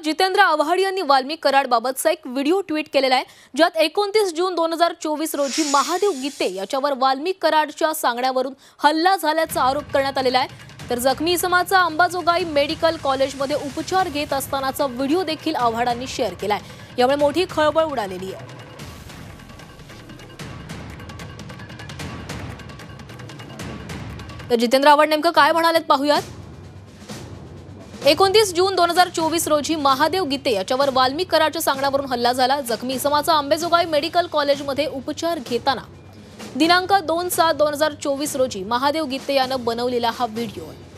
जितेंद्र आव्हाड यांनी वाल्मिक कराडबाबतचा एक video tweet केलेला आहे, ज्यात 29 जून 2024 रोजी महादेव गीते याच्यावर वाल्मिक कराडच्या सांगण्यावरून हल्ला झाल्याचा आरोप करण्यात आलेला आहे। तर जखमी इसमाचा अंबाजोगाई मेडिकल कॉलेजमध्ये उपचार घेत असतानाचा व्हिडिओ देखील आव्हाडांनी शेअर केलाय। यामुळे मोठी खळबळ उडालेली आहे। तर जितेंद्र आव्हाड नेमकं काय म्हणालेत पाहूयात। 29 जून 2024 रोजी महादेव गीते याच्यावर वाल्मिक कराडच्या सांगण्यावरून हल्ला झाला। जखमी इसमाचा अंबाजोगाई मेडिकल कॉलेजमध्ये उपचार घेताना दिनांक 2/7/2024 रोजी महादेव गीते यानं बनवलेला हा व्हिडिओ आहे।